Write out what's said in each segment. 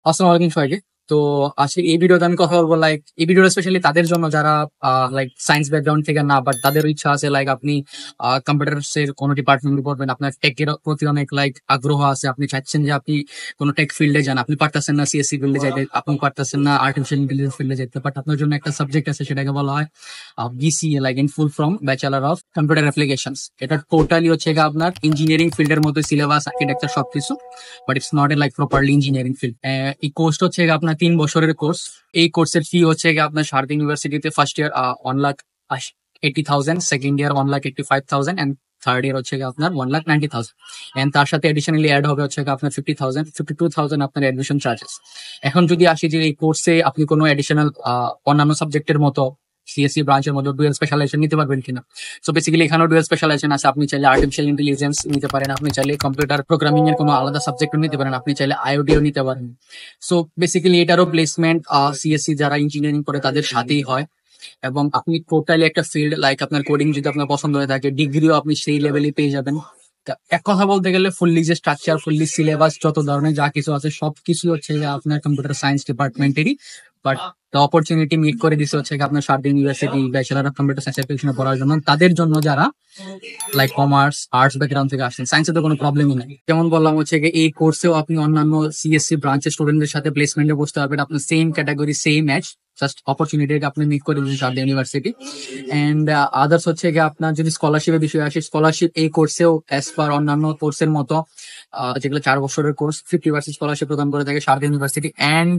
আসসালামু আলাইকুম সবাইকে। তো আজকে এই ভিডিওতে আমি কথা বলবো এই ভিডিওটা স্পেশালি তাদের জন্য যারা সায়েন্স ব্যাকগ্রাউন্ড থেকে না, বাট তাদের ইচ্ছা আছে আপনি কম্পিউটারস এর কোনো ডিপার্টমেন্টে পড়বেন, আপনার টেক এর প্রতি অনেক আগ্রহ আছে, আপনি চাচ্ছেন যে আপনি কোনো টেক ফিল্ডে যান, আপনি পারতেছেন না সিএসসি ফিল্ডে যাইতে, আপনি পারতেছেন না আর্টিফিশিয়াল ইন্টেলিজেন্স ফিল্ডে যেতে, বাট আপনার জন্য একটা সাবজেক্ট আছে, সেটাকে বলা হয় BCA, in full form bachelor of computer applications. এটা টোটালি হচ্ছে গিয়ে আপনার ইঞ্জিনিয়ারিং ফিল্ডের মতো সিলেবাস, আর্কিটেকচার সবকিছু, but it's not a properly engineering field. এই কোর্সটা হচ্ছে গিয়ে আপনার 3 বছরের কোর্স। এই কোর্সের ফি হচ্ছে গিয়ে আপনার সারদা ইউনিভার্সিটিতে first year 1,80,000, second year 1,85,000, and third year হচ্ছে গিয়ে আপনার 1,90,000। এন্ড তার সাথে এডিশনালি অ্যাড হবে হচ্ছে গিয়ে আপনার 50,000, 52,000 আপনার অ্যাডমিশন চার্জেস। এখন যদি আসি যে এই কোর্সে আপনি কোনো এডিশনাল অন্যান্য সাবজেক্টের মতো সিএসসি ব্রাঞ্চের মধ্যে ডুয়েল স্পেশালাইজেশন নিতে পারবেন কিনা। সো বেসিক্যালি এখানেও ডুয়েল স্পেশালাইজেশন আছে। আপনি চাইলে আর্টিফিশিয়াল ইন্টেলিজেন্স নিতে পারেন, আপনি চাইলে কম্পিউটার প্রোগ্রামিং এর কোনো আলাদা সাবজেক্টও নিতে পারেন, আপনি চাইলে আইওটিও নিতে পারেন। সো বেসিক্যালি এটারও প্লেসমেন্ট সিএসসি যারা ইঞ্জিনিয়ারিং করে তাদের সাথেই হয়, এবং আপনি টোটালি একটা ফিল্ড আপনার কোডিং যদি আপনার পছন্দ হয়ে থাকে, ডিগ্রিও আপনি সেই লেভেলে পেয়ে যাবেন। তা এক কথা বলতে গেলে ফুললি যে স্ট্রাকচার, ফুললি সিলেবাস, যত ধরনের যা কিছু আছে সবকিছু হচ্ছে যে আপনার কম্পিউটার সায়েন্স ডিপার্টমেন্টেরই। বাট দ্য অপরচুনিটি মিট করে দিচ্ছে হচ্ছে আপনার Sarada university bachelor of computer science অ্যাপ্লিকেশনে পড়ার জন্য, তাদের জন্য যারা কমার্স আর্টস ব্যাকগ্রাউন্ড থেকে আসছেন। সায়েন্সে তো কোনো প্রবলেমই নাই। যেমন বললাম হচ্ছে এই কোর্সেও আপনি অন্যান্য সিএসসি ব্রাঞ্চের স্টুডেন্টদের সাথে প্লেসমেন্টে বসতে পারবেন, আপনার same category same match, just অপরচুনিটিকে আপনি মিট করে দিচ্ছেন সারদা ইউনিভার্সিটি। এন্ড আদার্স হচ্ছে আপনার যদি স্কলারশিপের বিষয়ে আসে, স্কলারশিপ এই কোর্সেও অ্যাজ পার অন্যান্য কোর্সের মতো যেগুলো 4 বছরের কোর্স, 50% স্কলারশিপ প্রদান করে থাকে সারদা ইউনিভার্সিটি। এন্ড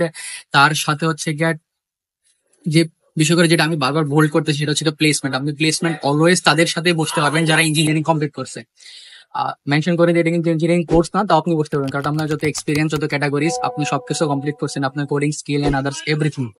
তার সাথে হচ্ছে যে বিষয় করে যেটা আমি বারবার বোল্ড করতেছি, সেটা হচ্ছে প্লেসমেন্ট। আপনি প্লেসমেন্ট অলওয়েজ তাদের সাথে বসতে পারবেন যারা ইঞ্জিনিয়ারিং কমপ্লিট করছে। মেনশন করে দিয়ে এটা কিন্তু ইঞ্জিনিয়ারিং কোর্স না, তাও আপনি বসতে পারবেন, কারণ আপনার যত এক্সপিরিয়েন্স, যত ক্যাটাগরিজ, আপনি সবকিছু কমপ্লিট করছেন, আপনার coding skill and others everything